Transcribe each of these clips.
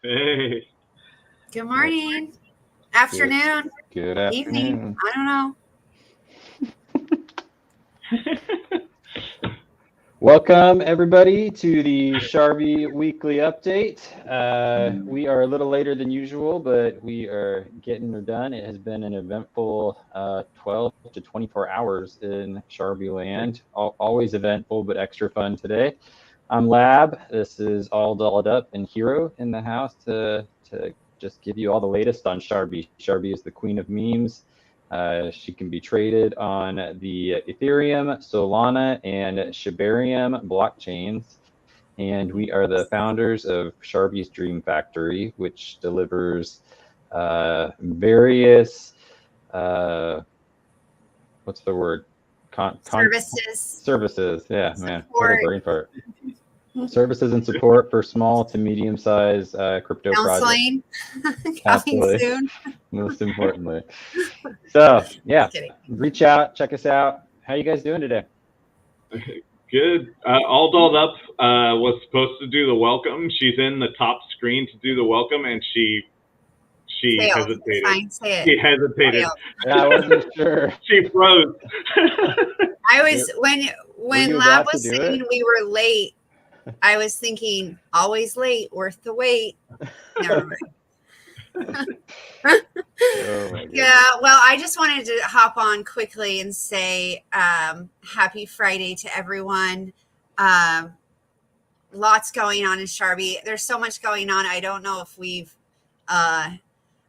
Hey. Good morning, afternoon, Good evening. afternoon. I don't know. Welcome, everybody, to the Sharbi Weekly Update. We are a little later than usual, but we are getting her done. It has been an eventful 12 to 24 hours in Sharbi land. Always eventful, but extra fun today. I'm Lab. This is all dolled up, and Hero in the house to just give you all the latest on Sharbi. Sharbi is the queen of memes. She can be traded on the Ethereum, Solana, and Shibarium blockchains. And we are the founders of Sharbi's Dream Factory, which delivers various, what's the word? Services. Yeah, man, what a Support. brain fart. Services and support for small to medium-sized crypto projects. Counseling. Coming Absolutely. soon. Most importantly. So, yeah, Just kidding. reach out, check us out. How you guys doing today? Good. All dolled up was supposed to do the welcome. She's in the top screen to do the welcome, and she Failed. hesitated. Fine, say it. She hesitated. Failed. Yeah, I wasn't sure. She froze. I was when you Lab about to was do saying it? we were late. I was thinking, always late, worth the wait. Never mind. Oh my goodness. Yeah, well, I just wanted to hop on quickly and say happy Friday to everyone. Lots going on in Sharbi. There's so much going on. I don't know if we've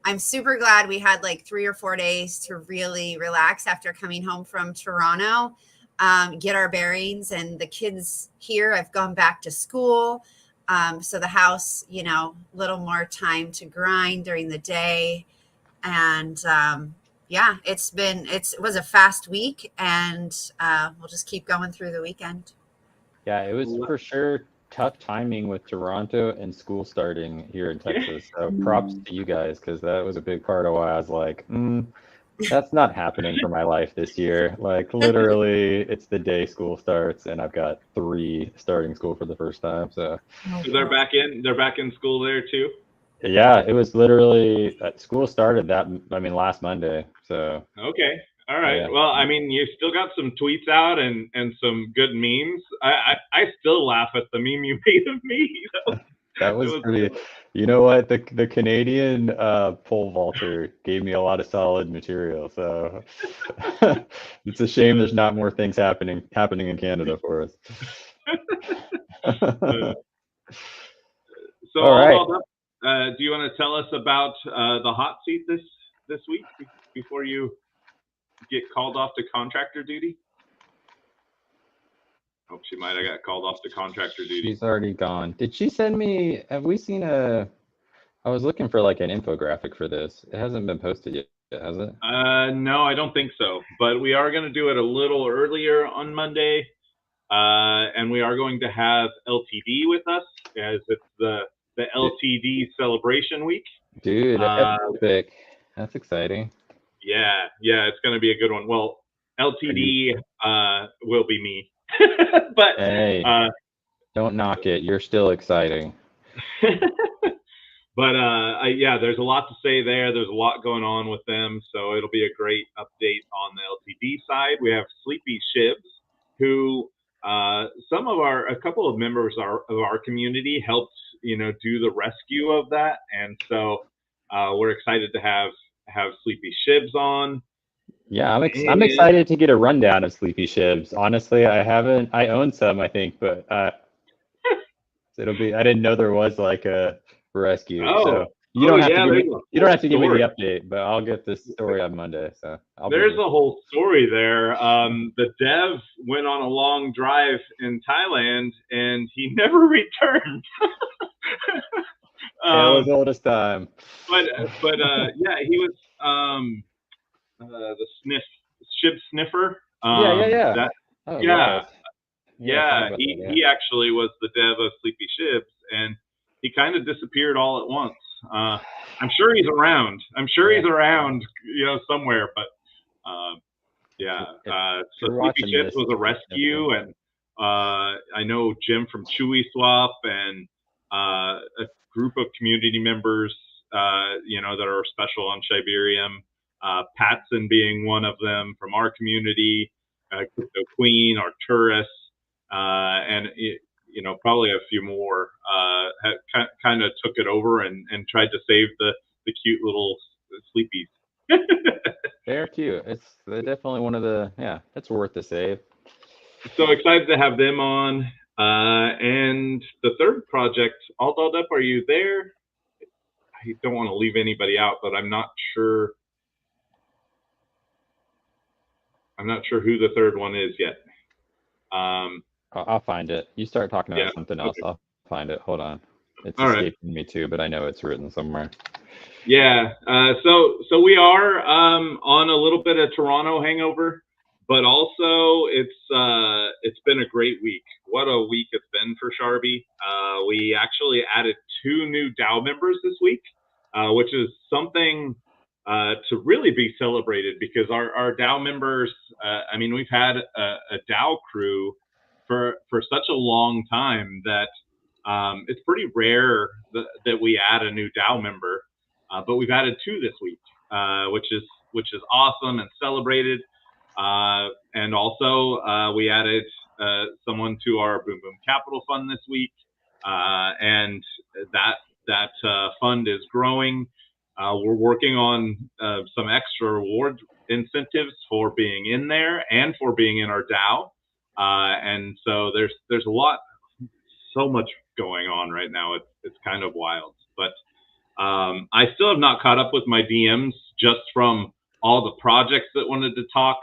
I'm super glad we had like 3 or 4 days to really relax after coming home from Toronto, get our bearings, and the kids here have gone back to school. So the house, a little more time to grind during the day. And yeah, it was a fast week, and we'll just keep going through the weekend. Yeah, it was for sure tough timing with Toronto and school starting here in Texas. So props to you guys, because that was a big part of why I was like, that's not happening for my life this year. Like literally, it's the day school starts, and I've got 3 starting school for the first time. So They're back in. They're back in school there too. yeah, it was literally school started last Monday. So Okay. All right. Yeah. Well, I mean, you still got some tweets out and some good memes. I still laugh at the meme you made of me. That was pretty. You know what? The Canadian pole vaulter gave me a lot of solid material. So it's a shame there's not more things happening in Canada for us. So All right. do you want to tell us about the hot seat this week before you get called off to contractor duty? Oh, she might have got called off to contractor duty. She's already gone. Did she send me? Have we seen a? I was looking for like an infographic for this. It hasn't been posted yet, has it? No, I don't think so. But we are going to do it a little earlier on Monday, and we are going to have LTD with us, as it's the LTD celebration week. Dude, that's epic. That's exciting. Yeah, it's going to be a good one. Well, LTD will be me, but hey, don't knock it. You're still exciting. But yeah, there's a lot to say there. There's a lot going on with them, so it'll be a great update on the LTD side. We have Sleepy Shibs, who a couple of members of our community helped, do the rescue of that, and so we're excited to have Sleepy Shibs on. Yeah, I'm excited to get a rundown of Sleepy Shibs. Honestly, I own some, I think, but it'll be. I didn't know there was like a rescue. So you don't have to give me the update, but I'll get this story on Monday. So there's a whole story there. The dev went on a long drive in Thailand and he never returned. Tale as old as time. But yeah, he was the Shib sniffer. He actually was the dev of Sleepy Shibs, and he kind of disappeared all at once. I'm sure he's around. He's around, somewhere. But so Sleepy Shibs was a rescue, and I know Jim from Chewy Swap and a group of community members, that are special on Shibarium. Patson being one of them from our community, Crypto Queen, Arcturus, and probably a few more kind of took it over and tried to save the cute little sleepies. They're cute. They're definitely one of the, it's worth the save. So excited to have them on. And the third project, All Dolled Up, are you there? I don't want to leave anybody out, but I'm not sure. I'm not sure who the third one is yet. I'll find it. You start talking about something else. Okay. I'll find it. Hold on. It's escaping me too, but I know it's written somewhere. Yeah. So we are on a little bit of Toronto hangover, but also it's been a great week. What a week it's been for Sharbi. We actually added 2 new DAO members this week, which is something to really be celebrated, because our DAO members, we've had a DAO crew for such a long time that it's pretty rare that we add a new DAO member. But we've added 2 this week, which is awesome and celebrated. And also we added someone to our Boom Boom Capital Fund this week, and that fund is growing. We're working on some extra reward incentives for being in there and for being in our DAO. And so there's a lot, so much going on right now. It's kind of wild, but I still have not caught up with my DMs just from all the projects that wanted to talk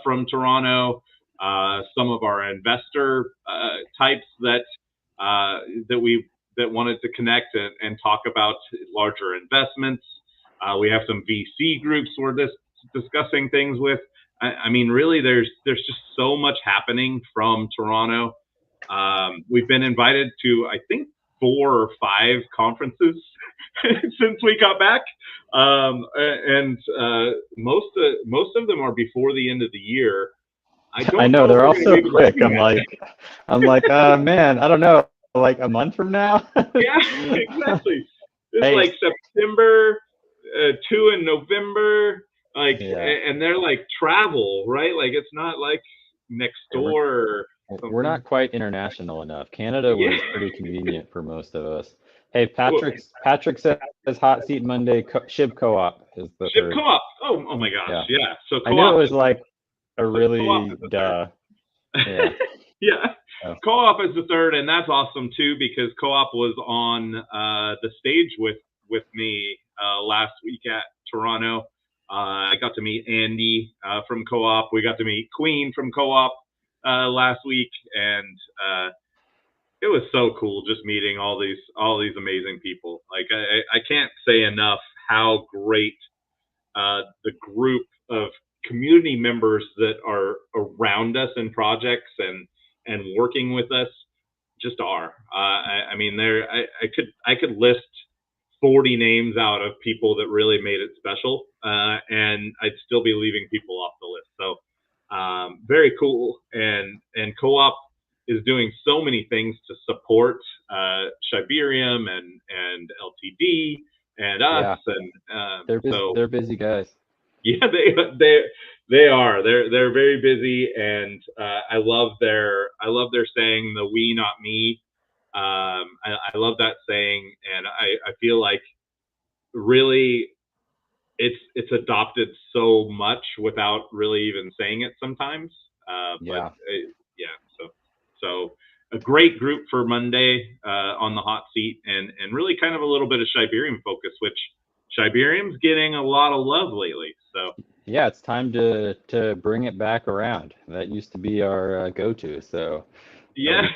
from Toronto, some of our investor types that wanted to connect and talk about larger investments. We have some VC groups we're discussing things with. Really, there's just so much happening from Toronto. We've been invited to, I think, 4 or 5 conferences since we got back, and most of them are before the end of the year. I know they're all so quick. I'm like, man, I don't know, like a month from now. Yeah, exactly. It's like September, 2 in November, and they're like travel, right? Like it's not like next door. We're not quite international enough. Canada was pretty convenient for most of us. Hey, Patrick says hot seat Monday. Shib Co-op is the Shib Co-op. Oh my gosh, yeah. So I knew it was like a really duh. Yeah. Yeah. Oh. Co-op is the third, and that's awesome too, because Co-op was on the stage with me last week at Toronto. I got to meet Andy from Co-op. We got to meet Queen from Co-op last week, and it was so cool just meeting all these amazing people. Like I can't say enough how great the group of community members that are around us in projects and working with us just are. I could list 40 names out of people that really made it special, and I'd still be leaving people off the list. So very cool, and Co-op is doing so many things to support Shibarium and LTD and us, and they're busy guys. Yeah, they are. They're very busy, and I love their saying, "The we, not me." I love that saying, and I feel like really it's adopted so much without really even saying it sometimes. So a great group for Monday on the hot seat, and really kind of a little bit of Shibarium focus, which Shibarium's getting a lot of love lately. So yeah, it's time to bring it back around. That used to be our go-to. So yeah,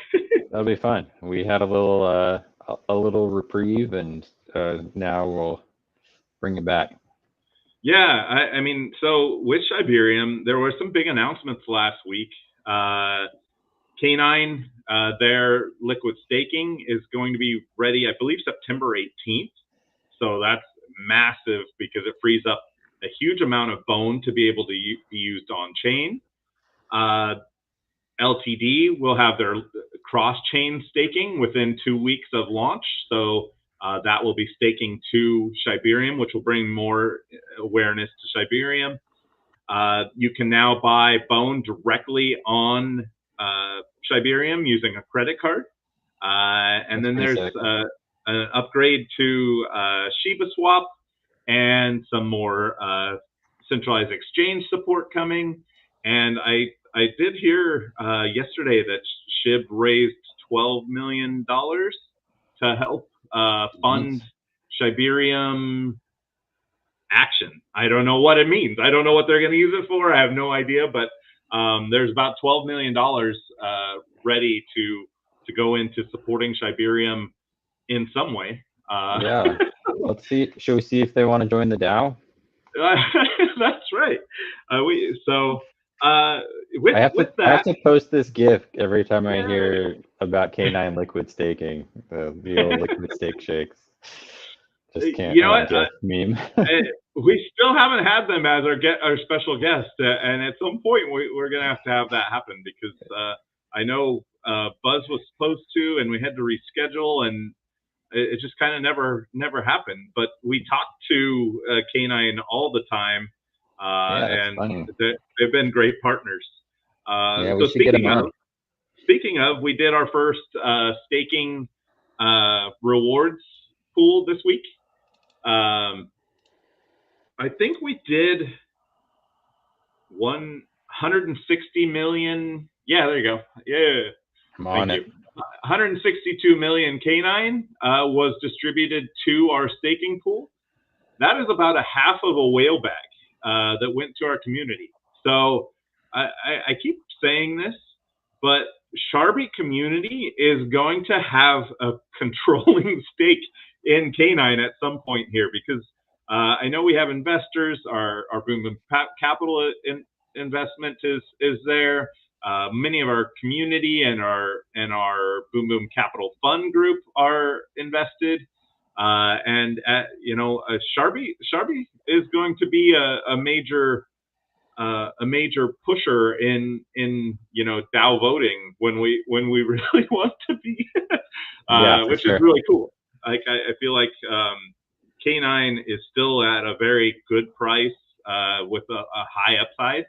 that'll be fun. We had a little reprieve, and now we'll bring it back. Yeah, so with Shibarium, there were some big announcements last week. K9, their liquid staking is going to be ready, I believe, September 18th. So that's massive because it frees up a huge amount of bone to be able to be used on chain. LTD will have their cross-chain staking within 2 weeks of launch. So that will be staking to Shibarium, which will bring more awareness to Shibarium. You can now buy Bone directly on Shibarium using a credit card. And then there's an upgrade to Shiba Swap and some more centralized exchange support coming. And I did hear yesterday that SHIB raised $12 million to help fund Shibarium action. I don't know what it means. I don't know what they're going to use it for. I have no idea, but there's about $12 million ready to go into supporting Shibarium in some way. Yeah. Let's see. Should we see if they want to join the DAO? That's right. I have to post this GIF every time I hear about K9 liquid staking, the old liquid stake shakes. Just can't. You know what? GIF meme. We still haven't had them as our special guest, and at some point we're gonna have that happen, because I know Buzz was supposed to, and we had to reschedule, and it just kind of never happened. But we talk to K9 all the time, and they've been great partners. Yeah, so speaking of, we did our first staking rewards pool this week. I think we did 160 million. Yeah, there you go. Yeah, I'm on it. 162 million K9 was distributed to our staking pool. That is about a half of a whale bag that went to our community. So I keep saying this, but Sharbi community is going to have a controlling stake in K9 at some point here, because I know we have investors. Our Boom Boom Capital investment is there. Many of our community and our Boom Boom Capital Fund group are invested. Sharbi is going to be a major pusher in DAO voting when we really want to be, which is really cool. I feel like K9 is still at a very good price with a high upside,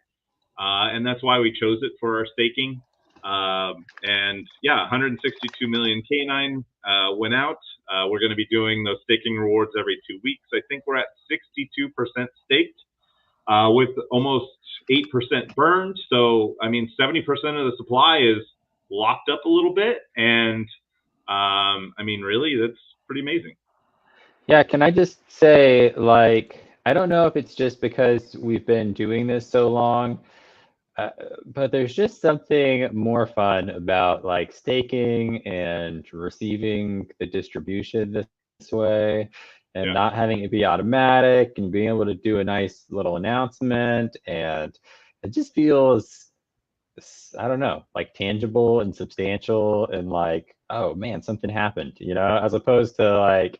and that's why we chose it for our staking. 162 million K9 went out. We're going to be doing those staking rewards every 2 weeks. I think we're at 62% staked, with almost 8% burned. So, I mean, 70% of the supply is locked up a little bit. And, I mean, really, that's pretty amazing. Yeah, can I just say, like, I don't know if it's just because we've been doing this so long, but there's just something more fun about like staking and receiving the distribution this way, and not having it be automatic, and being able to do a nice little announcement, and it just feels, I don't know, like tangible and substantial, and like, oh man, something happened, as opposed to like,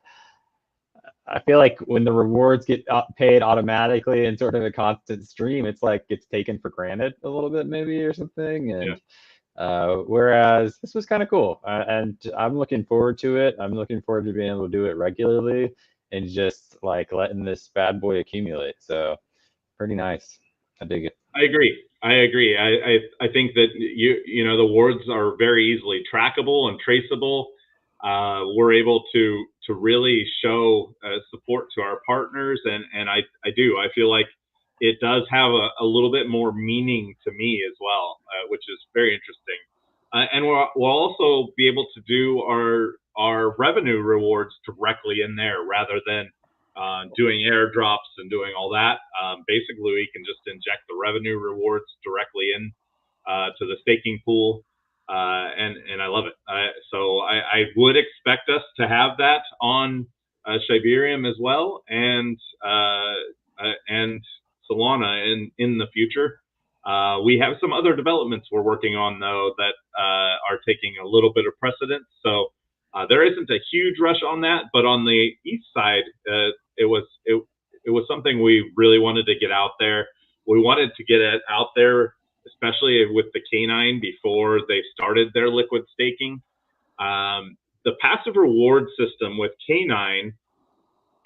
I feel like when the rewards get paid automatically in sort of a constant stream, it's like it's taken for granted a little bit maybe or something. And whereas this was kind of cool, and I'm looking forward to it. I'm looking forward to being able to do it regularly and just like letting this bad boy accumulate. So pretty nice. I dig it. I agree. I think that the rewards are very easily trackable and traceable. We're able to really show support to our partners, and I feel like it does have a little bit more meaning to me as well, which is very interesting. And we'll also be able to do our revenue rewards directly in there rather than doing airdrops and doing all that. Basically, we can just inject the revenue rewards directly in to the staking pool. And I love it. So I would expect us to have that on Shibarium as well, and Solana in the future. We have some other developments we're working on though that are taking a little bit of precedence. So there isn't a huge rush on that, but on the east side, it was something we really wanted to get out there. We wanted to get it out there especially with the canine before they started their liquid staking. The passive reward system with canine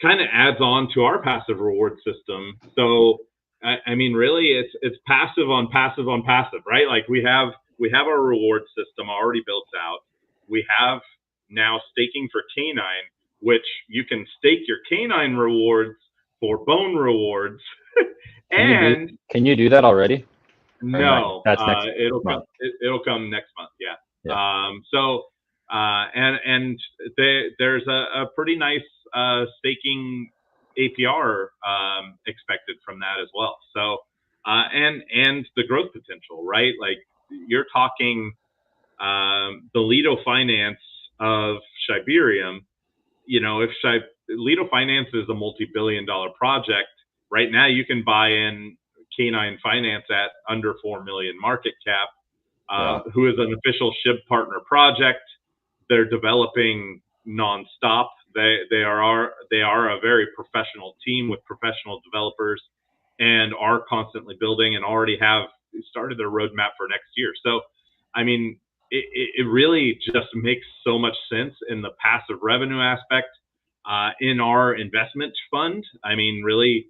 kind of adds on to our passive reward system. So, I mean, really, it's passive on passive on passive, right? Like we have our reward system already built out. We have now staking for canine, which you can stake your canine rewards for bone rewards. And can you do that already? No, that's next it'll month. it'll come next month. Yeah. Yeah. So, and there's a pretty nice staking APR expected from that as well. So, and the growth potential, right? Like you're talking the Lido Finance of Shibarium. You know, if Lido Finance is a multi-billion-dollar project, right now you can buy in Canine Finance at under 4 million market cap, who is an official SHIB partner project. They're developing nonstop. They are a very professional team with professional developers, and are constantly building and already have started their roadmap for next year. So, I mean, it really just makes so much sense in the passive revenue aspect in our investment fund. I mean, really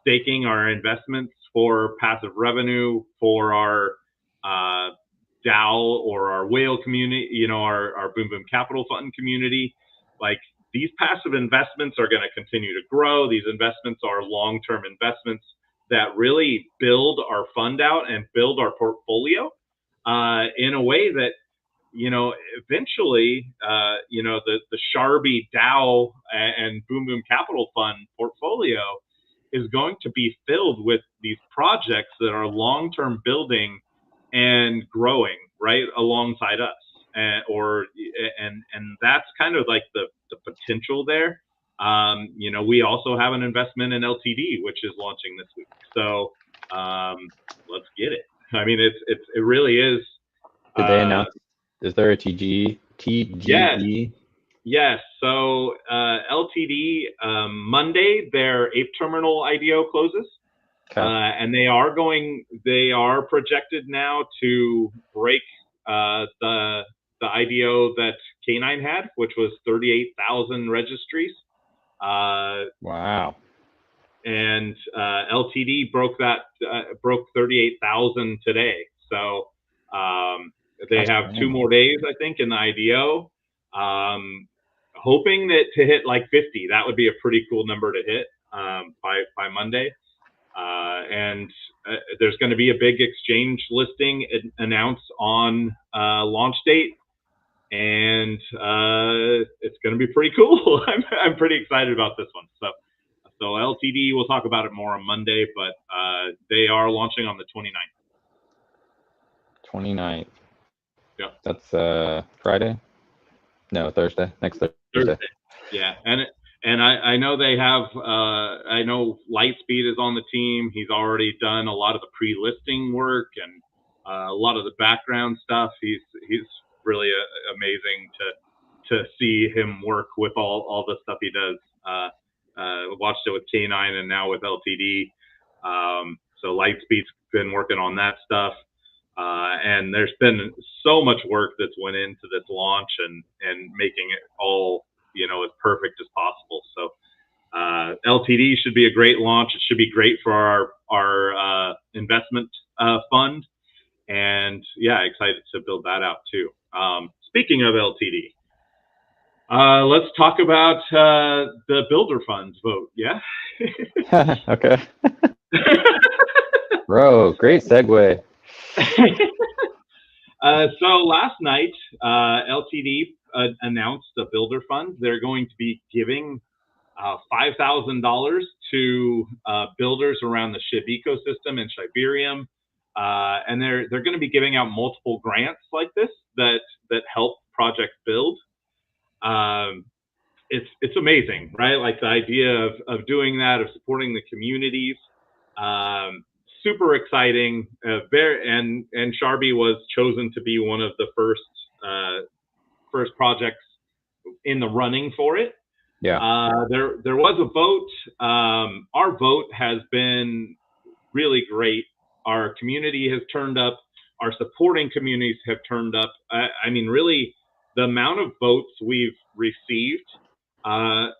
staking our investments for passive revenue for our DAO or our whale community, you know, our Boom Boom Capital Fund community. Like these passive investments are going to continue to grow. These investments are long-term investments that really build our fund out and build our portfolio in a way that, you know, eventually, you know, the Sharbi DAO and Boom Boom Capital Fund portfolio is going to be filled with these projects that are long-term building and growing right alongside us. And that's kind of like the potential there. You know, we also have an investment in LTD, which is launching this week. So let's get it. I mean, it really is. Did they announce? Is there a TGE? Yes. So LTD Monday, their Ape Terminal IDO closes, and they are projected now to break the IDO that Canine had, which was 38,000 registries. Wow. And LTD broke 38,000 today. So they have 2 more days, I think, in the IDO. Hoping that to hit like 50, that would be a pretty cool number to hit by Monday. And there's going to be a big exchange listing announced on launch date, and it's going to be pretty cool. I'm pretty excited about this one. So LTD, we'll talk about it more on Monday, but they are launching on the 29th. 29th. Yeah. That's Friday? No, Thursday. Next Thursday. Yeah, and I know they have. I know Lightspeed is on the team. He's already done a lot of the pre-listing work and a lot of the background stuff. He's really amazing to see him work with all the stuff he does. Watched it with K9 and now with LTD. So Lightspeed's been working on that stuff. And there's been so much work that's went into this launch and making it all, you know, as perfect as possible. So LTD should be a great launch. It should be great for our investment fund. And yeah, excited to build that out too. Speaking of LTD, let's talk about the builder funds vote. Yeah. Okay. Bro, great segue. So last night, LTD announced a builder fund. They're going to be giving $5,000 to builders around the SHIB ecosystem in Shibarium, and they're going to be giving out multiple grants like this that help projects build. It's amazing, right? Like the idea of doing that, of supporting the communities. Super exciting. And Sharbi was chosen to be one of the first projects in the running for it. Yeah. There was a vote. Our vote has been really great. our community has turned up. Our supporting communities have turned up. I mean, really, the amount of votes we've received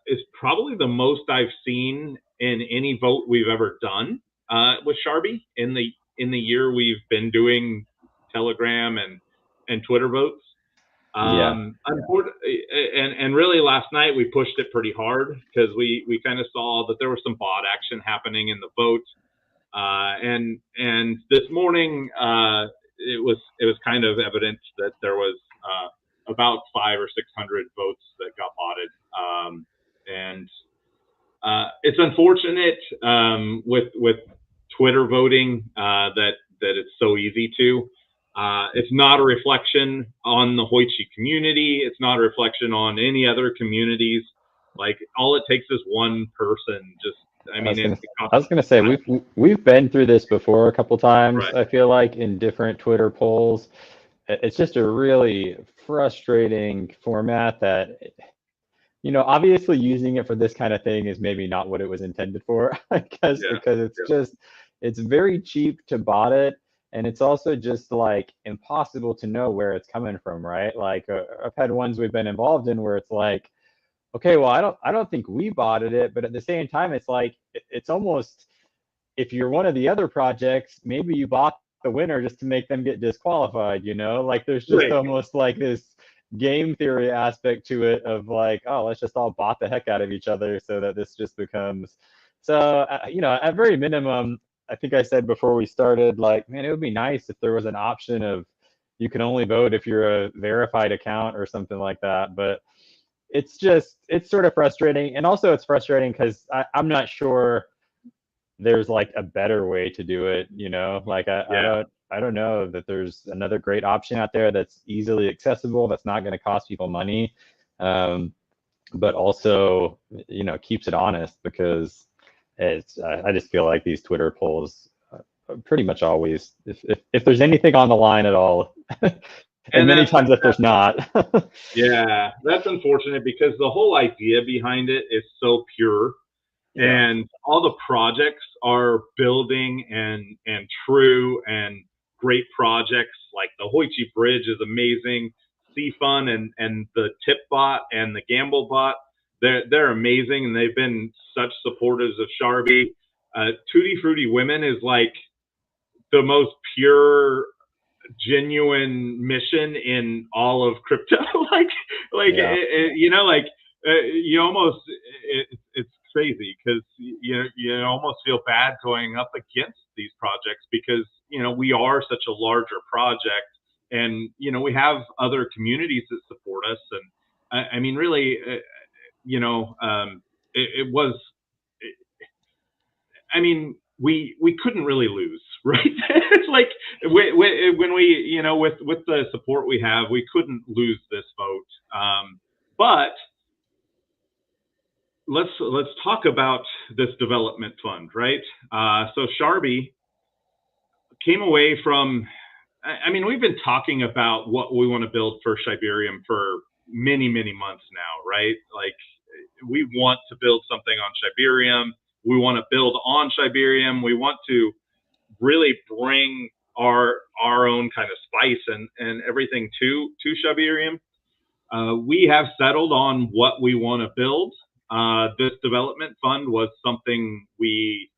is probably the most I've seen in any vote we've ever done with Sharbi in the year we've been doing Telegram and Twitter votes. Yeah. And really last night we pushed it pretty hard because we kind of saw that there was some bot action happening in the vote. And this morning it was kind of evident that there was about 500 or 600 votes that got botted. And it's unfortunate with Twitter voting that it's so easy to. It's not a reflection on the Hoichi community. It's not a reflection on any other communities. Like all it takes is one person. Just I mean, I was gonna say we've been through this before a couple times. Right. I feel like in different Twitter polls, it's just a really frustrating format that, you know, obviously using it for this kind of thing is maybe not what it was intended for, because it's very cheap to bot it, and it's also just like impossible to know where it's coming from, right? Like I've had ones we've been involved in where it's like, okay, well, I don't think we botted it, but at the same time, it's like it's almost, if you're one of the other projects, maybe you bought the winner just to make them get disqualified, you know? Like there's just almost like this game theory aspect to it of like, oh, let's just all bot the heck out of each other so that this just becomes. So, you know, at very minimum, I think I said before we started, like, man, it would be nice if there was an option of you can only vote if you're a verified account or something like that. But it's sort of frustrating. And also it's frustrating because I'm not sure there's like a better way to do it, you know? Like I don't know that there's another great option out there that's easily accessible, that's not going to cost people money, but also, you know, keeps it honest, because I just feel like these Twitter polls pretty much always, if there's anything on the line at all, and many times if there's not. Yeah, that's unfortunate because the whole idea behind it is so pure. And all the projects are building and true and great projects. Like the Hoichi Bridge is amazing. CFun and the Tip Bot and the Gamble Bot, they're amazing, and they've been such supporters of Sharbi. Tutti Frutti Women is like the most pure, genuine mission in all of crypto. You know, like you almost it's crazy because you almost feel bad going up against these projects because you know we are such a larger project, and you know we have other communities that support us, and I mean really, you know, it was. I mean, we couldn't really lose, right? It's like when we, you know, with the support we have, we couldn't lose this vote. But let's talk about this development fund, right? So Sharbi came away from. I mean, we've been talking about what we want to build for Shibarium for many months now, right? Like we want to build something on Shibarium. We want to build on Shibarium. We want to really bring our own kind of spice and everything to Shibarium. We have settled on what we want to build. This development fund was something we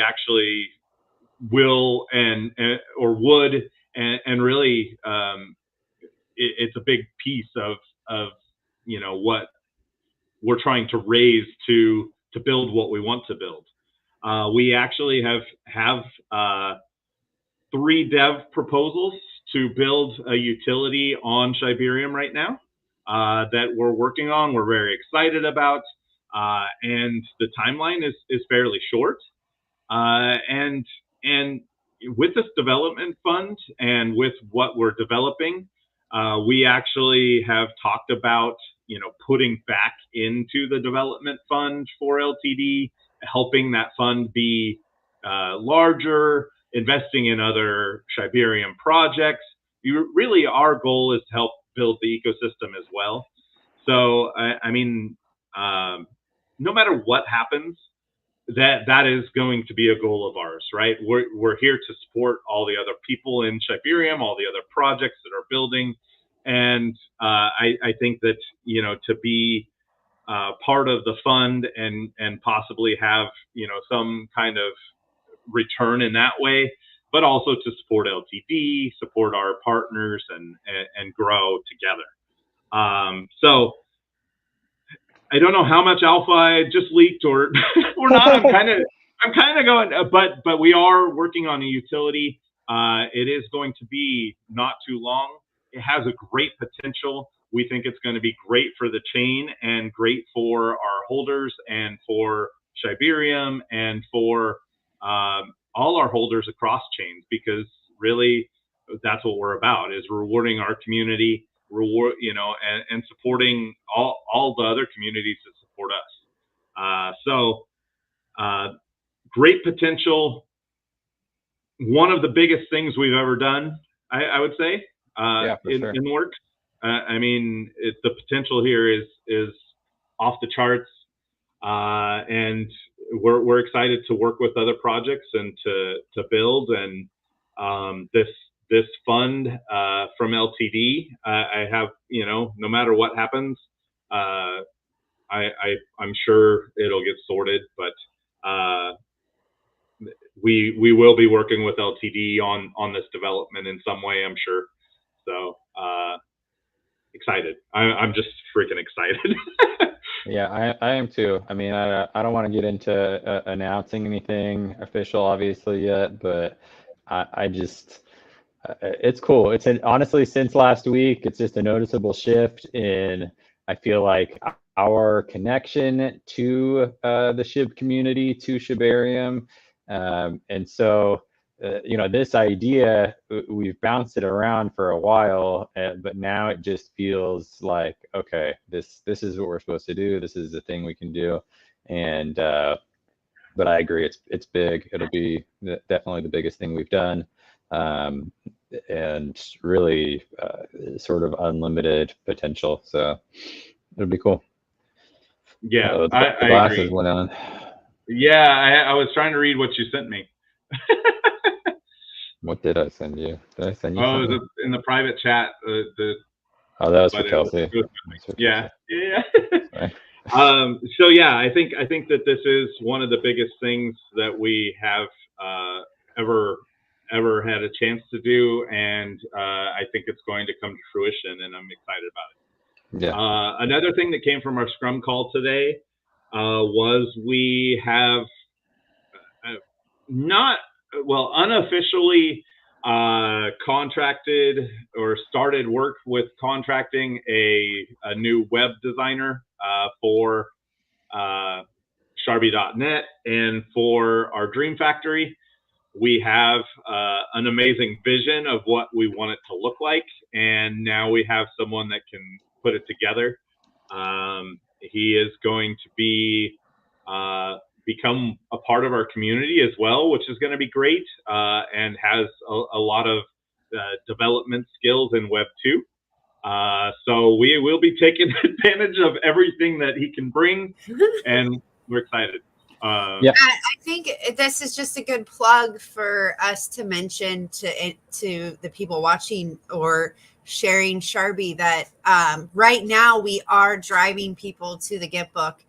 actually will or would and really it's a big piece of you know what we're trying to raise to build what we want to build. We actually have 3 dev proposals to build a utility on Shibarium right now that we're working on. We're very excited about, and the timeline is fairly short. And with this development fund and with what we're developing, we actually have talked about, you know, putting back into the development fund for LTD, helping that fund be larger, investing in other Shibarium projects. Really, our goal is to help build the ecosystem as well. So, I mean, no matter what happens, that is going to be a goal of ours, right? We're here to support all the other people in Shibarium, all the other projects that are building, and I think that, you know, to be part of the fund and possibly have, you know, some kind of return in that way, but also to support LTD, support our partners, and grow together. So I don't know how much alpha I just leaked or or not. I'm kind of going, but we are working on a utility. It is going to be not too long. It has a great potential. We think it's going to be great for the chain and great for our holders and for Shibarium and for all our holders across chains, because really that's what we're about, is rewarding our community, you know, and supporting all the other communities that support us. So great potential. One of the biggest things we've ever done, I would say, in the works. I mean, the potential here is off the charts, and we're excited to work with other projects and to build. And this fund from LTD, I have, you know, no matter what happens, I'm sure it'll get sorted, but we will be working with LTD on this development in some way, I'm sure. So excited. I'm just freaking excited. Yeah, I am too. I mean, I don't want to get into announcing anything official, obviously, yet, but I just, it's cool. Honestly, since last week, it's just a noticeable shift in, I feel like, our connection to the SHIB community, to Shibarium. And so, you know, this idea, we've bounced it around for a while, but now it just feels like, okay, this is what we're supposed to do. This is the thing we can do. And but I agree, it's big. It'll be definitely the biggest thing we've done, and really sort of unlimited potential. So it'll be cool. Yeah, the I glasses agree. went on. Yeah, I was trying to read what you sent me. What did I send you? Did I send you Oh, something? it was in the private chat. Oh, that was for Kelsey. Yeah. So yeah, I think that this is one of the biggest things that we have ever had a chance to do, and I think it's going to come to fruition, and I'm excited about it. Yeah. Another thing that came from our Scrum call today was we have unofficially contracted or started work with contracting a new web designer for Sharbi.net and for our Dream Factory. We have an amazing vision of what we want it to look like, and now we have someone that can put it together. He is going to be become a part of our community as well, which is going to be great, and has a lot of development skills in Web 2. So we will be taking advantage of everything that he can bring, and we're excited. Yeah, I think this is just a good plug for us to mention to the people watching or sharing Sharbi that right now we are driving people to the Git book.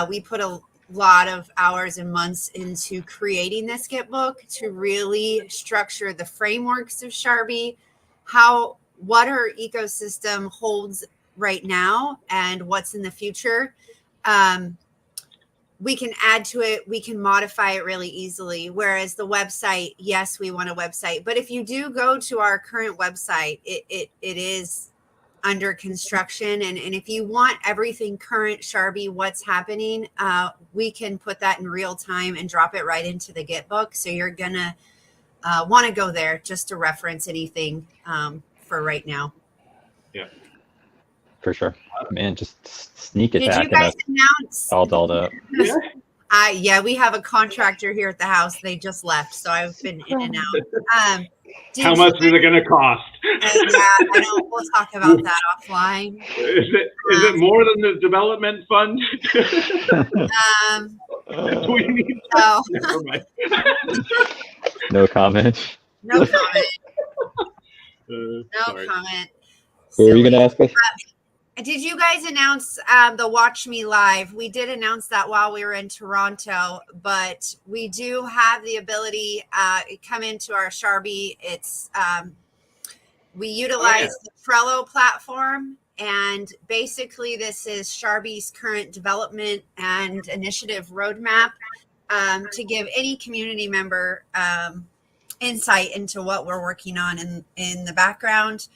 We put a lot of hours and months into creating this Git book to really structure the frameworks of Sharbi, what our ecosystem holds right now and what's in the future. We can add to it, we can modify it really easily. Whereas the website, yes, we want a website, but if you do go to our current website, it is under construction. And if you want everything current Sharbi, what's happening, we can put that in real time and drop it right into the Git book. So you're gonna want to go there just to reference anything for right now. Yeah, for sure. Man, just sneak attack. Did you guys announce? All dolled up. Yeah. Yeah, we have a contractor here at the house. They just left, so I've been in and out. How much is it going to cost? Yeah, I know. We'll talk about that offline. Is it more than the development fund? Do we need So, never mind. No comment. no comment. No Sorry. comment. What were you Silly. gonna ask us? Did you guys announce the Watch Me Live? We did announce that while we were in Toronto, but we do have the ability come into our Sharbi. It's we utilize the Trello platform, and basically this is Sharbi's current development and initiative roadmap to give any community member insight into what we're working on in the background.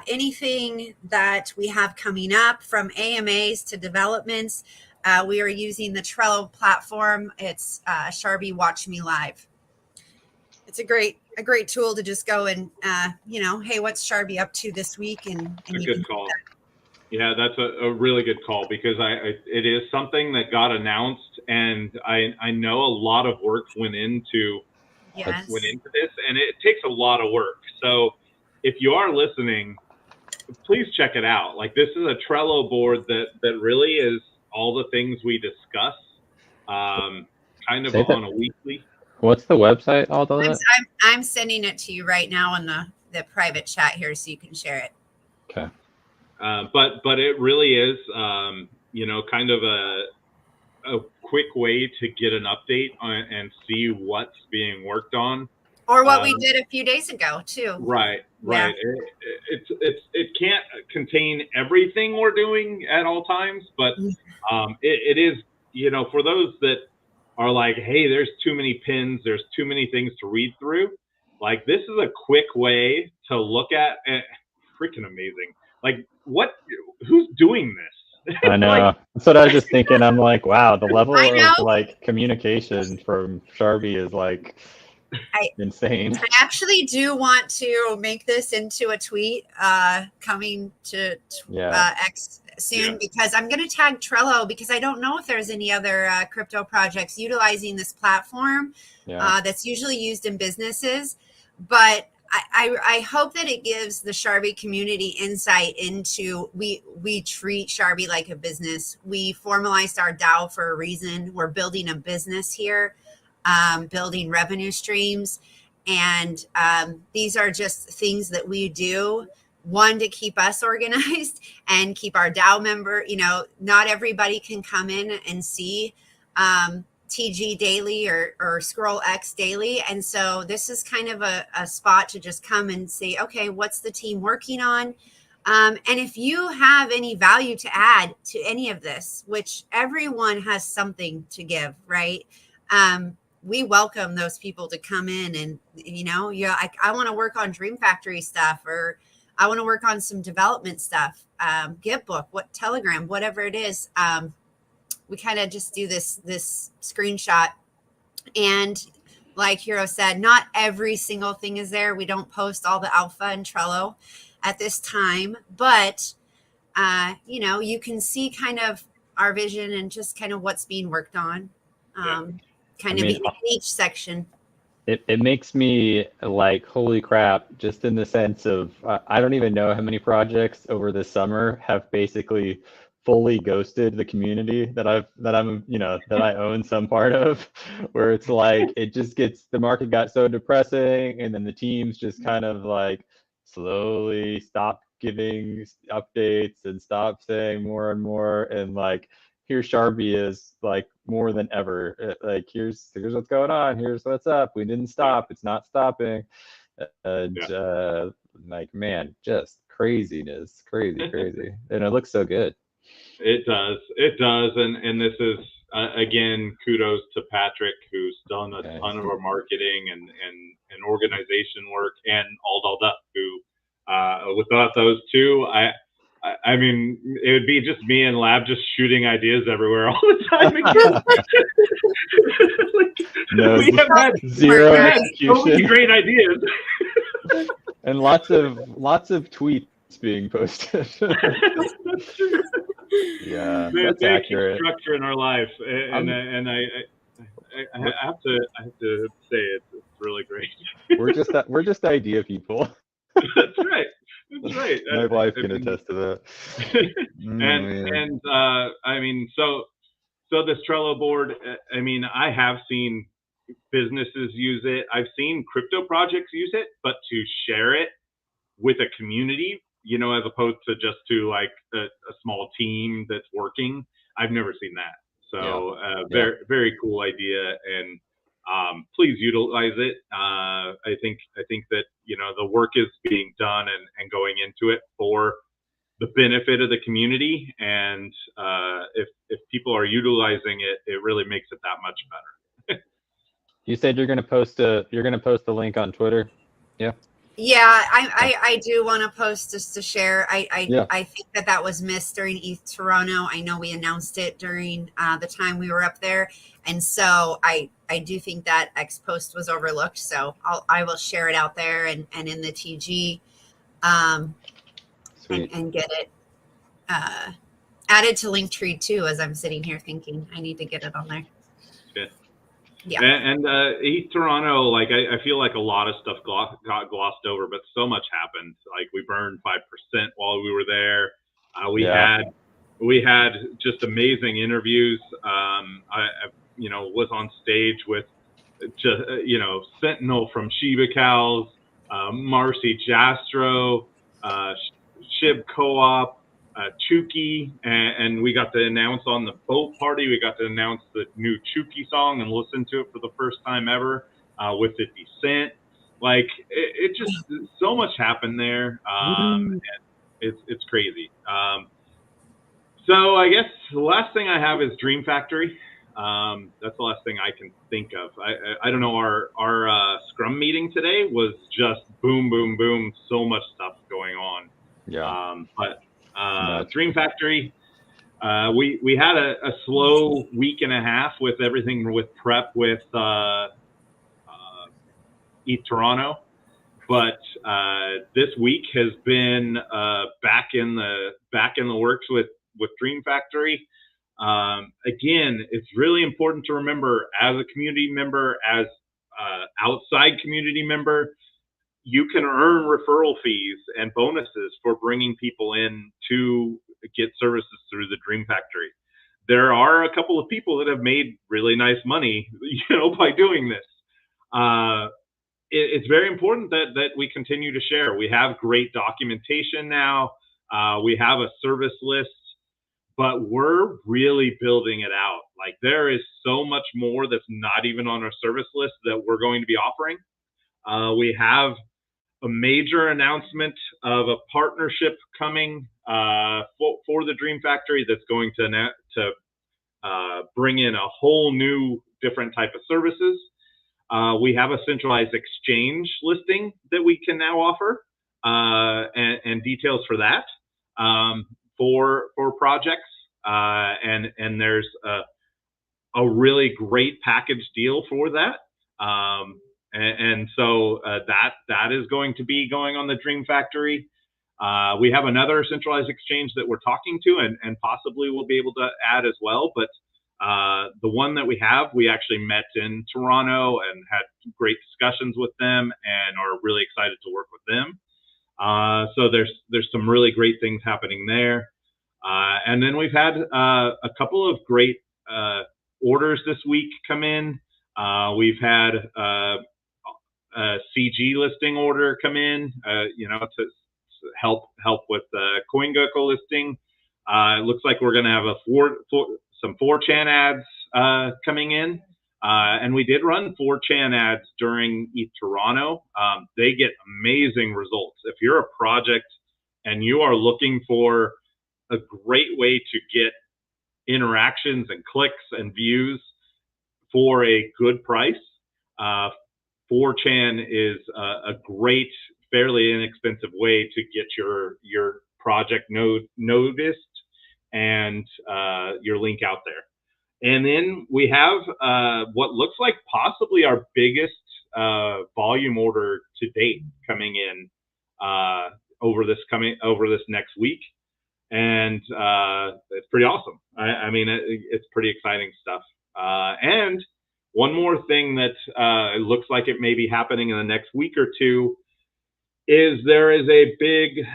Anything that we have coming up, from AMAs to developments, we are using the Trello platform. It's Sharbi Watch Me Live. It's a great tool to just go and hey, what's Sharbi up to this week? And a good call. Yeah, that's a really good call, because it is something that got announced, and I know a lot of work went into this, and it takes a lot of work. So if you are listening, please check it out. Like, this is a Trello board that really is all the things we discuss, kind of on a weekly. What's the website? All the I'm sending it to you right now in the private chat here, so you can share it. Okay. But it really is, kind of a quick way to get an update and see what's being worked on, or what we did a few days ago too. Right. It can't contain everything we're doing at all times, but it is, for those that are like, hey, there's too many pins, there's too many things to read through. Like, this is a quick way to look at. Freaking amazing. Like, who's doing this? I know. Like, that's what I was just thinking. I'm like, wow, the level of like communication from Sharbi is like insane. I actually do want to make this into a tweet coming to X soon, because I'm going to tag Trello, because I don't know if there's any other crypto projects utilizing this platform that's usually used in businesses. But I hope that it gives the Sharbi community insight into we treat Sharbi like a business. We formalized our DAO for a reason. We're building a business here, building revenue streams. And these are just things that we do, one, to keep us organized and keep our DAO member, not everybody can come in and see TG daily or Scroll X daily. And so this is kind of a spot to just come and say, okay, what's the team working on? And if you have any value to add to any of this, which everyone has something to give, right? We welcome those people to come in and, I want to work on Dream Factory stuff, or I want to work on some development stuff, Gitbook, Telegram, whatever it is. We kind of just do this screenshot. And like Hero said, not every single thing is there. We don't post all the alpha in Trello at this time, but, you can see kind of our vision and just kind of what's being worked on. In each section. It makes me like, holy crap, just in the sense of I don't even know how many projects over this summer have basically fully ghosted the community that I own some part of, where it's like the market got so depressing, and then the teams just kind of like slowly stop giving updates and stop saying more and more, and like, here Sharbi is like more than ever. Like, here's what's going on. Here's what's up. We didn't stop. It's not stopping. And like, man, just craziness, crazy. And it looks so good. It does. And this is, again, kudos to Patrick, who's done a ton of our marketing and organization work, and Aldalda, who, without those two, I mean, it would be just me and Lab just shooting ideas everywhere all the time. We have had zero execution. So many great ideas. And lots of tweets being posted. Yeah, that's accurate. Structure in our life, and I have to say it's really great. We're just idea people. That's right. My wife can attest to that. And I mean, so So this Trello board, I mean, I have seen businesses use it. I've seen crypto projects use it, but to share it with a community, you know, as opposed to just to like a small team that's working, I've never seen that. So very, very cool idea. And please utilize it. I think that, you know, the work is being done and going into it for the benefit of the community. And if people are utilizing it, it really makes it that much better. You said you're going to post a link on Twitter. Yeah. Yeah, I do want to post just to share. Yeah. I think that was missed during ETH Toronto. I know we announced it during the time we were up there, and so I do think that X post was overlooked. So I will share it out there and in the TG, and get it added to Linktree too. As I'm sitting here thinking, I need to get it on there. Yeah. Yeah. And ETH Toronto, like I feel like a lot of stuff got glossed over, but so much happened. Like we burned 5% while we were there. We had just amazing interviews. I you know, was on stage with just, you know, Sentinel from Shiba Cows, Marcy Jastro, Shib Co-op, Chuki, and we got to announce on the boat party. We got to announce the new Chuki song and listen to it for the first time ever with 50 Cent. Like it just so much happened there. And it's crazy. So I guess the last thing I have is Dream Factory. That's the last thing I can think of. I don't know. Our Scrum meeting today was just boom, boom, boom. So much stuff going on. Yeah. But Dream Factory, we had a slow week and a half with everything with prep with ETH Toronto. But this week has been back in the works with Dream Factory. Again, it's really important to remember as a community member, as outside community member, you can earn referral fees and bonuses for bringing people in to get services through the Dream Factory. There are a couple of people that have made really nice money, you know, by doing this. It's very important that we continue to share. We have great documentation now. We have a service list, but we're really building it out. Like there is so much more that's not even on our service list that we're going to be offering. We have a major announcement of a partnership coming for the Dream Factory that's going to bring in a whole new different type of services. We have a centralized exchange listing that we can now offer, and details for that for projects. And there's a really great package deal for that. And so that is going to be going on the Dream Factory. We have another centralized exchange that we're talking to, and possibly we'll be able to add as well. But the one that we actually met in Toronto and had great discussions with them, and are really excited to work with them. So there's some really great things happening there. And then we've had a couple of great orders this week come in. We've had a CG listing order come in, you know, to help with the CoinGecko listing. It looks like we're going to have some 4chan ads coming in. And we did run 4chan ads during ETH Toronto. They get amazing results. If you're a project and you are looking for a great way to get interactions and clicks and views for a good price, 4chan is a great, fairly inexpensive way to get your project noticed and your link out there. And then we have what looks like possibly our biggest volume order to date coming in over this next week. And it's pretty awesome. I mean, it's pretty exciting stuff. And one more thing that it looks like it may be happening in the next week or two is there is a big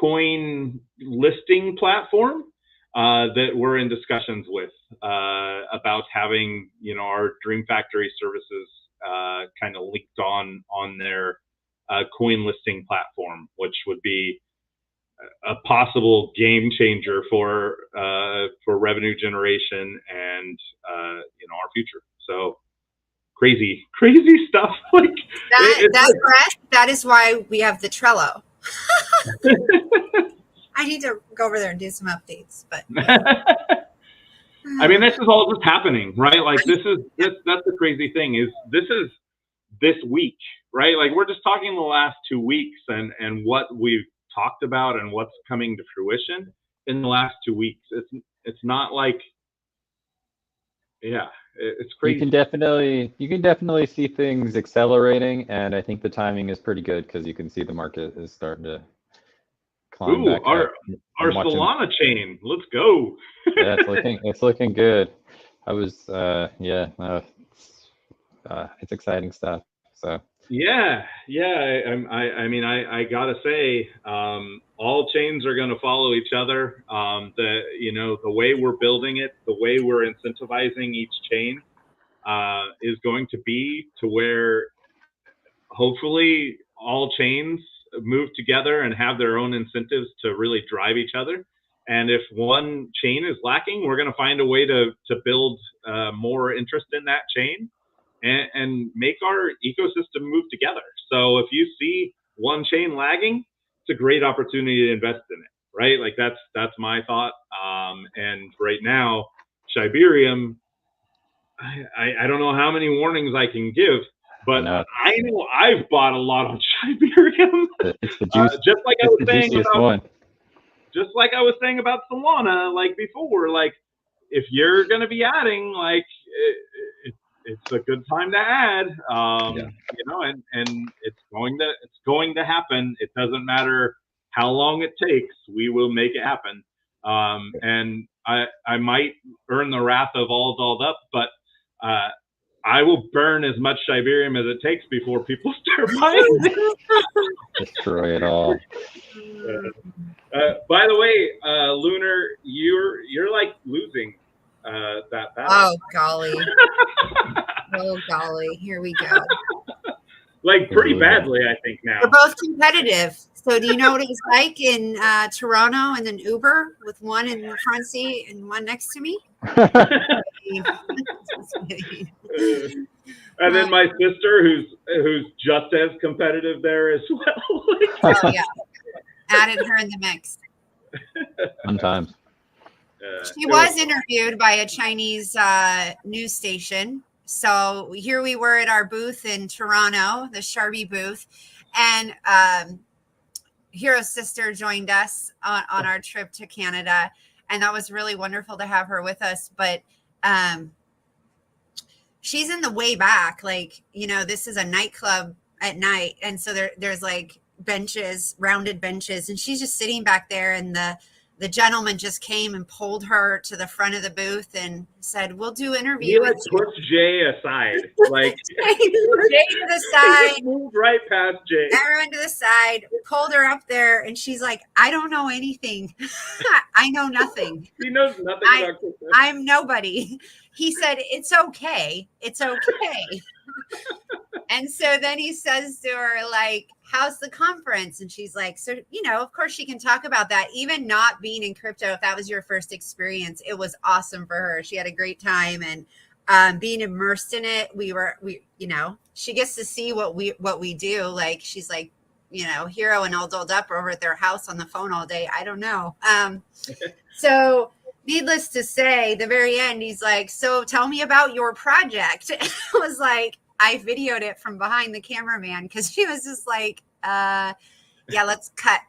coin listing platform that we're in discussions with about having, our Dream Factory services kind of linked on their coin listing platform, which would be a possible game changer for revenue generation and our future. So crazy stuff. Like that is why we have the Trello. I need to go over there and do some updates, but I mean, this is all just happening, right? Like that's the crazy thing is this week, right? Like we're just talking the last 2 weeks and what we've talked about and what's coming to fruition in the last 2 weeks. It's not like, yeah, it's crazy. You can definitely see things accelerating, and I think the timing is pretty good because you can see the market is starting to climb back our up. Solana chain, let's go. Yeah, it's looking good. I was it's exciting stuff. So yeah. I mean, I gotta say, all chains are going to follow each other. The way we're building it, the way we're incentivizing each chain, is going to be to where hopefully all chains move together and have their own incentives to really drive each other. And if one chain is lacking, we're going to find a way to build more interest in that chain and make our ecosystem move together. So if you see one chain lagging, it's a great opportunity to invest in it, right? Like that's my thought. And right now, Shibarium, I don't know how many warnings I can give, but I know I've bought a lot on Shibarium. It's the juice. Just like I was saying about one. Just like I was saying about Solana, like before, like if you're going to be adding, like it's a good time to add, and it's going to happen. It doesn't matter how long it takes. We will make it happen. And I might earn the wrath of all dolled up, but I will burn as much Shibarium as it takes before people start buying it. Destroy it all. By the way, Lunar, you're like losing that battle. Oh golly. Oh golly. Here we go. Like pretty badly, I think now. We're both competitive. So do you know what it was like in Toronto and then Uber with one in the front seat and one next to me? And then my sister, who's just as competitive there as well. Oh yeah, added her in the mix. Sometimes. She was interviewed by a Chinese news station. So here we were at our booth in Toronto, the Sharbi booth, and Hero's sister joined us on our trip to Canada, and that was really wonderful to have her with us. But she's in the way back, like, this is a nightclub at night, and so there's like benches, rounded benches, and she's just sitting back there, and the gentleman just came and pulled her to the front of the booth and said, "We'll do interview." He like pushed Jay aside, like Jay to the side, moved right past Jay, Aaron to the side, pulled her up there, and she's like, "I don't know anything. I know nothing. He knows nothing about crypto. I'm nobody." He said, "It's okay. It's okay." And so then he says to her, like, "How's the conference?" And she's like, "So, of course she can talk about that. Even not being in crypto, if that was your first experience, it was awesome for her. She had a great time, and being immersed in it, she gets to see what we do. Like, she's like, Hero and All Dolled Up are over at their house on the phone all day. I don't know. So needless to say, the very end, he's like, "So tell me about your project." It was like, I videoed it from behind the cameraman because she was just like, yeah, let's cut.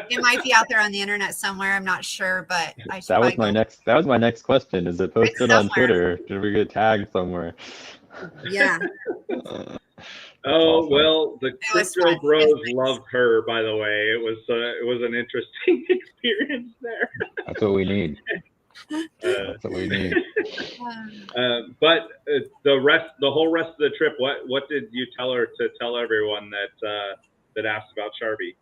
It might be out there on the internet somewhere. I'm not sure, but that was my next question. Is it posted on Twitter? Did we get tagged somewhere? Yeah. Oh, awesome. Well, the crypto bros loved her, by the way. It was an interesting experience there. That's what we need. That's what we need. But the whole rest of the trip, what did you tell her to tell everyone that asked about Sharbi?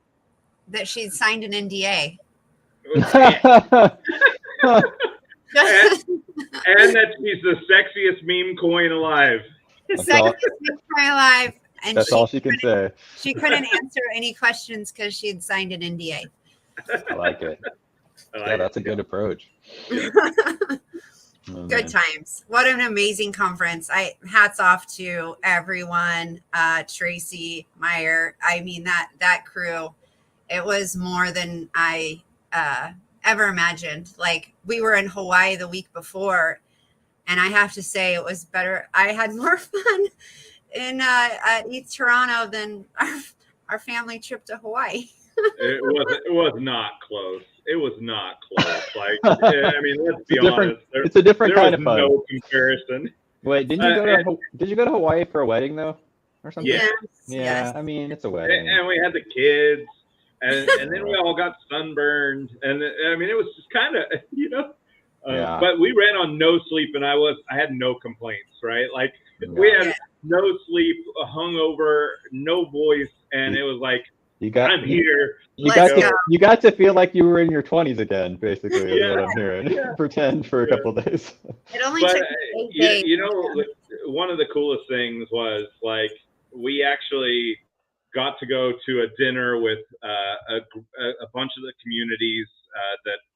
that she'd signed an NDA. And that she's the sexiest meme coin alive. Sexiest meme coin alive. And that's all she can say. She couldn't answer any questions because she had signed an NDA. I like it. Yeah, that's a good approach. Good times. What an amazing conference. Hats off to everyone. Tracy, Meyer. I mean, that crew, it was more than I ever imagined. Like, we were in Hawaii the week before, and I have to say it was better. I had more fun at East Toronto than our family trip to Hawaii. It was not close. It was not close. Like, I mean, let's be honest. It's a different kind of fun. No comparison. Wait, did you go to Hawaii for a wedding though, or something? Yes. Yeah. I mean, it's a wedding. And we had the kids, and then we all got sunburned, and I mean, it was just kind of, you know. But we ran on no sleep, and I had no complaints. Right, like we had no sleep, hungover, no voice, and it was like, I'm here. You got to feel like you were in your 20s again, basically, is what I'm hearing. Pretend for a couple of days. It only took 8 days. You know, one of the coolest things was, like, we actually got to go to a dinner with a bunch of the communities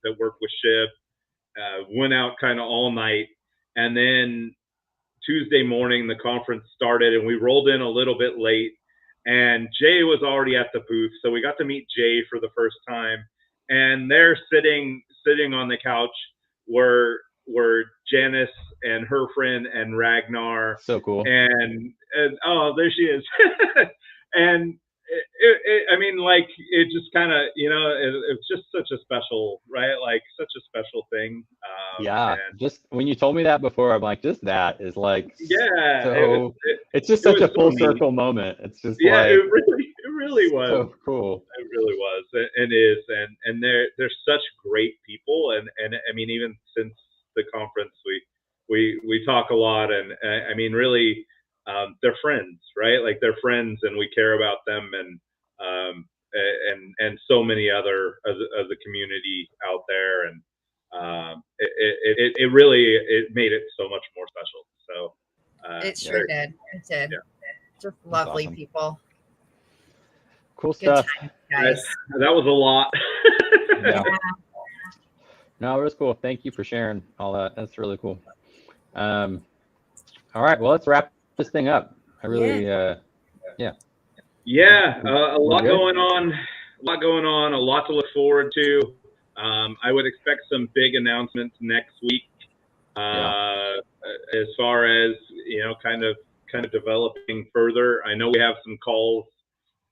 that work with SHIB. Went out kind of all night, and then Tuesday morning the conference started, and we rolled in a little bit late. And Jay was already at the booth, so we got to meet Jay for the first time. And there, sitting on the couch, were Janice and her friend and Ragnar. So cool. And oh, there she is. And I mean, like, it just kind of, you know, it's just such a special, right? Like, such a special thing. Just when you told me that before, I'm like, just that is like, so it's just such a full circle moment. It's just like, it really was so cool. It really was, and is, and they're such great people, and I mean, even since the conference, we talk a lot, and I mean, really. They're friends, right? Like, they're friends, and we care about them, and so many other of the community out there, and it really made it so much more special. So it sure did. It did. Yeah. Just lovely people. Cool stuff, guys. That was a lot. Yeah. No, it was cool. Thank you for sharing all that. That's really cool. All right, well, let's wrap this thing up. I really a lot going on, a lot to look forward to. I would expect some big announcements next week, as far as, you know, kind of developing further. I know we have some calls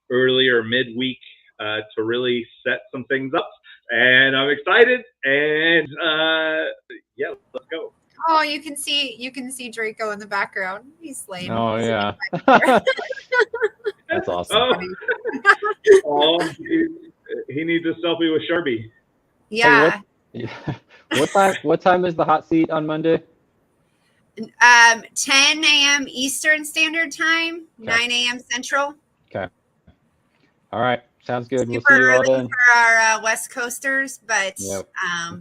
earlier midweek to really set some things up, and I'm excited, and let's go. Oh, you can see Draco in the background. He's slaying. Oh, yeah. That's awesome. He needs a selfie with Sharbi. Yeah. Hey, what time is the hot seat on Monday? 10 a.m. Eastern Standard Time, 9 a.m. Central. Okay. All right. Sounds good. Super we'll see you all then. For our West Coasters, but yep.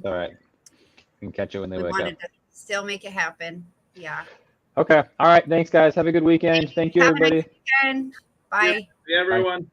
All right. You can catch it when they wake up. Still make it happen. Yeah. Okay. All right. Thanks, guys. Have a good weekend. Thank you, everybody. Nice weekend. Bye. See everyone. Bye.